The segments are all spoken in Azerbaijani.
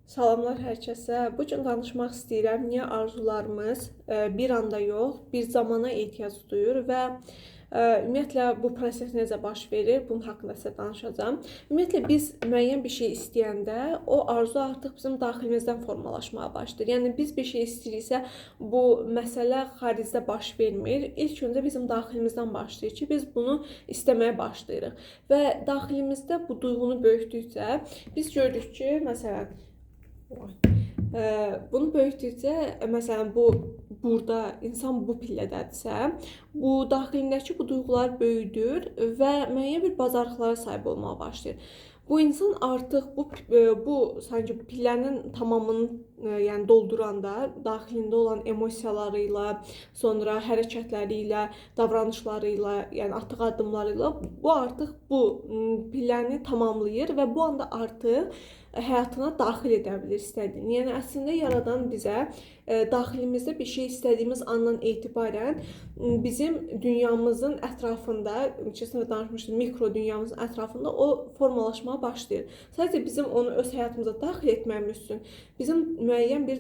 Salamlar hər kəsə. Bu gün danışmaq istəyirəm niyə arzularımız bir anda yox, bir zamana ehtiyac duyur və ümumiyyətlə bu proses necə baş verir, bunun haqqında sizə danışacağam. Ümumiyyətlə biz müəyyən bir şey istəyəndə o arzu artıq bizim daxilimizdən formalaşmağa başlayır. Yəni biz bir şey istəyiriksə, bu məsələ xaricdə baş vermir. İlk öncə bizim daxilimizdən başlayır ki, biz bunu istəməyə başlayırıq və daxilimizdə bu duyğunu böyütdükcə biz görürük ki, məsələn, bunu böyütdükcə, məsələn, burada insan bu pillədədirsə, bu daxilindəki bu duyğular böyüdür və müəyyən bir bacarıqlara sahib olmağa başlayır. Bu insan artıq bu sanki pillənin tamamını yəni dolduranda, daxilində olan emosiyaları ilə, sonra hərəkətləri ilə, davranışları ilə, yəni atdığı addımları ilə bu artıq bu pilləni tamamlayır və bu anda artıq həyatına daxil edə bilir istədiyini. Yəni əslində yaradan bizə daxilimizdə bir şey istədiyimiz andan etibarən bizim dünyamızın ətrafında, keçən dəfə danışmışdım, mikro dünyamızın ətrafında o formalaşmağa başlayır. Sadəcə bizim onu öz həyatımıza daxil etməyimiz üçün bizim müəyyən bir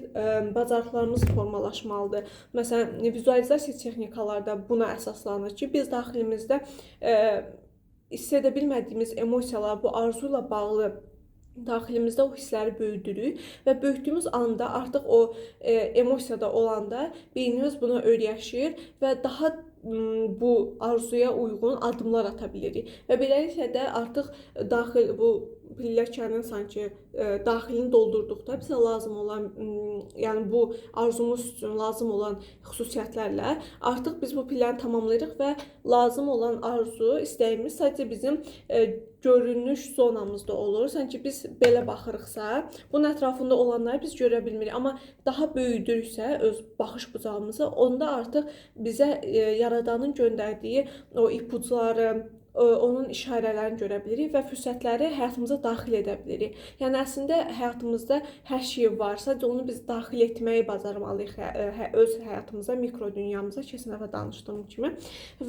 bacarıqlarımız formalaşmalıdır. Məsələn, vizualizasiya texnikalarda buna əsaslanır ki, biz daxilimizdə hiss edə bilmədiyimiz emosiyalar, bu arzu ilə bağlı daxilimizdə o hissləri böyüdürük və böyütdüyümüz anda artıq o emosiyada olanda beynimiz buna öyrəşir və daha bu arzuya uyğun addımlar ata bilirik. Və beləliklə də artıq daxil bu pilləkənin sanki daxilini doldurduqda bizə lazım olan, yəni bu arzumuz üçün lazım olan xüsusiyyətlərlə artıq biz bu pilləni tamamlayırıq və lazım olan arzu, istəyimiz sadəcə bizim görünüş zonamızda olur. Sanki biz belə baxırıqsa, bunun ətrafında olanları biz görə bilmirik. Amma daha böyüdürüksə öz baxış bucağımızı, onda artıq bizə yaradanın göndərdiyi o ipucları, onun işarələrini görə bilirik və fürsətləri həyatımıza daxil edə bilirik. Yəni əslində həyatımızda hər şey var. Sadəcə onu biz daxil etməyi bacarmalıyıq öz həyatımıza, mikro dünyamıza, keçən dəfə danışdığım kimi.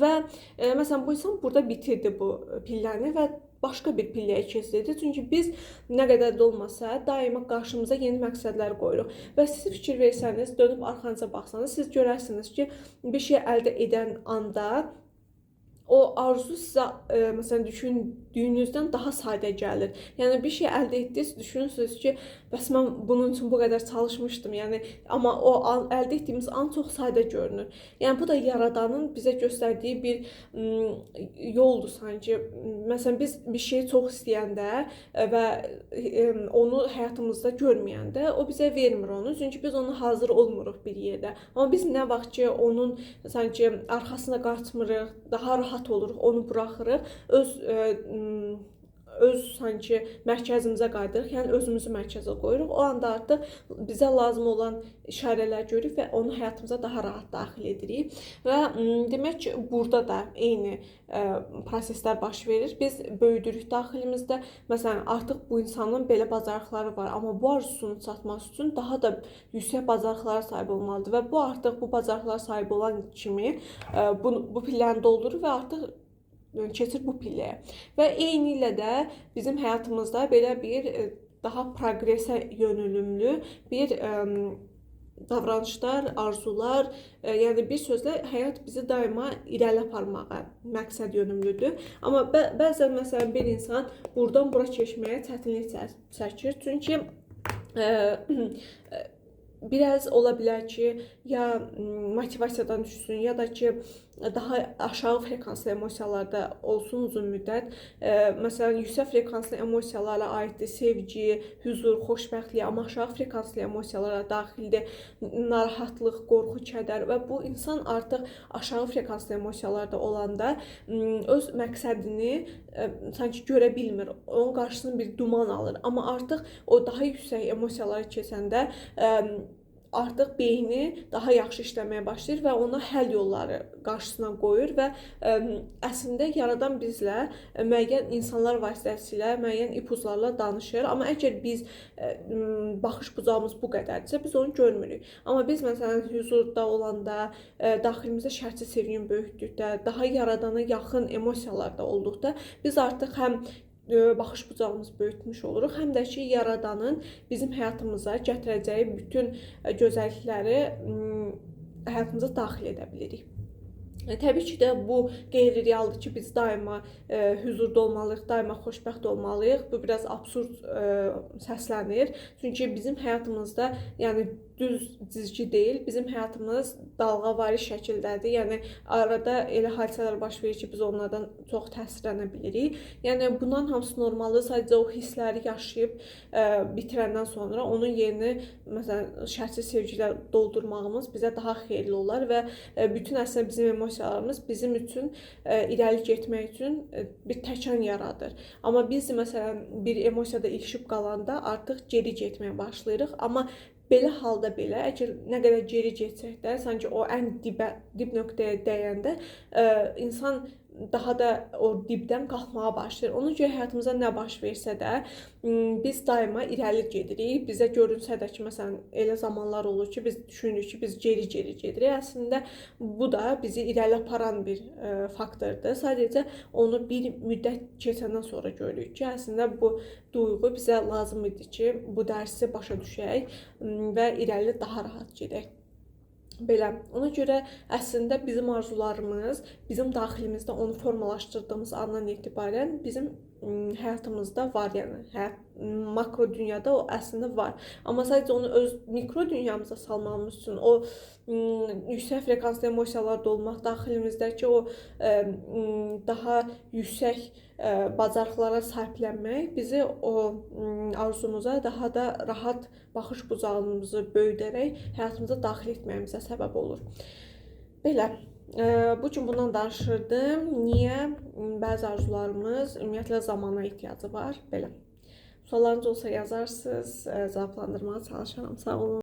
Və məsələn bu insan burada bitirdi bu pilləni və başqa bir pilləyə keçirdi. Çünki biz nə qədər də olmasa daima qarşımıza yeni məqsədlər qoyuruq. Və siz fikir versəniz, dönüb arxanıza baxsanız, siz görərsiniz ki, bir şey əldə edən anda o arzu sizə məsələn düşündüyünüzdən daha sadə gəlir. Yəni bir şey əldə etdiniz, düşünürsünüz ki, bəs mən bunun üçün bu qədər çalışmışdım. Yəni amma o əldə etdiyimiz an çox sadə görünür. Yəni bu da yaradanın bizə göstərdiyi bir yoldur sanki. Məsələn biz bir şeyi çox istəyəndə və onu həyatımızda görməyəndə o bizə vermir onu. Çünki biz ona hazır olmuruq bir yerdə. Amma biz nə vaxt ki onun sanki arxasına qaçmırıq, daha rahat oluruq, onu buraxırıq, öz sanki mərkəzimizə qayıdırıq, yəni özümüzü mərkəzə qoyuruq. O anda artıq bizə lazım olan işarələr görürük və onu həyatımıza daha rahat daxil edirik. Və demək ki, burada da eyni proseslər baş verir. Biz böyüdürük daxilimizdə. Məsələn, artıq bu insanın belə bacarıqları var, amma bu arzusunu çatmaq üçün daha da yüksək bacarıqlara sahib olmalıdır və bu artıq bu bacarıqlara sahib olan kimi bu pilləni doldurur və artıq keçir bu pilləyə. Və eyni ilə də bizim həyatımızda belə bir daha proqresə yönümlü bir davranışlar, arzular, yəni bir sözlə həyat bizi daima irəli aparmağa məqsəd yönümlüdür. Amma bəzən məsələn bir insan buradan bura keçməyə çətinlik çəkir. Çünki biraz ola bilər ki, ya motivasiyadan düşsün, ya da ki daha aşağı frekanslı emosiyalarda olsun uzun müddət. Məsələn, yüksək frekanslı emosiyalara aiddir sevgi, huzur, xoşbəxtlik, amma aşağı frekanslı emosiyalara daxildir narahatlıq, qorxu, kədər və bu insan artıq aşağı frekanslı emosiyalarda olanda öz məqsədini sanki görə bilmir. Onun qarşısını bir duman alır. Amma artıq o daha yüksək emosiyalara keçəndə artıq beyni daha yaxşı işləməyə başlayır və ona həll yolları qarşısına qoyur və əslində yaradan bizlə müəyyən insanlar vasitəsilə, müəyyən ipuclarla danışır. Amma əgər biz baxış bucağımız bu qədərdirsə, biz onu görmürük. Amma biz məsələn huzurda olanda, daxilimizdə şərtsiz sevgini böyütdükdə, daha yaradana yaxın emosiyalarda olduqda biz artıq həm baxış bucağımızı böyütmüş oluruq, həm də ki, Yaradanın bizim həyatımıza gətirəcəyi bütün gözəllikləri həyatımıza daxil edə bilirik. Təbii ki də bu qeyri-realdır ki, biz daima hüzurda olmalıyıq, daima xoşbəxt olmalıyıq. Bu biraz absurd səslənir. Çünki bizim həyatımızda, yəni düz cizgi deyil, bizim həyatımız dalğavari şəkildədir. Yəni arada elə hadisələr baş verir ki, biz onlardan çox təsirlənə bilirik. Yəni bundan hamısı normaldır. Sadəcə o hissləri yaşayıb bitirəndən sonra onun yerini məsələn şərtsiz sevgilə doldurmağımız bizə daha xeyirli olar və bütün əslində bizim emosiyalarımız bizim üçün irəli getmək üçün bir təkan yaradır. Amma biz məsələn bir emosiyada ilişib qalanda artıq geri getməyə başlayırıq. Amma belə halda belə, əgər nə qədər geri getsək də, sanki o ən dib nöqtəyə dəyəndə insan daha da o dibdən qalxmağa başlayır. Ona görə həyatımıza nə baş versə də biz daima irəli gedirik. Bizə görünsə də ki, məsələn, elə zamanlar olur ki, biz düşünürük ki, biz geri gedirik. Əslində bu da bizi irəli aparan bir faktordur. Sadəcə onu bir müddət keçəndən sonra görürük ki, əslində bu duyğu bizə lazım idi ki, bu dərsi başa düşək və irəli daha rahat gedək. Belə. Ona görə əslində bizim arzularımız, bizim daxilimizdə onu formalaşdırdığımız andan etibarən bizim həyatımızda var, yəni makro dünyada o əslində var. Amma sadəcə onu öz mikro dünyamıza salmamız üçün o yüksək frekanslı emosiyalarda olmaq, daxilimizdəki o daha yüksək bacarıqlara sahiblənmək bizi o arzumuza daha da rahat baxış bucağımızı böyüdərək həyatımıza daxil etməyimizə səbəb olur. Belə. Bu gün bundan danışırdım. Niyə bəzi arzularımız ümumiyyətlə zamana ehtiyacı var? Belə. Suallarınız olsa yazarsınız, cavablandırmağa çalışaram. Sağ olun.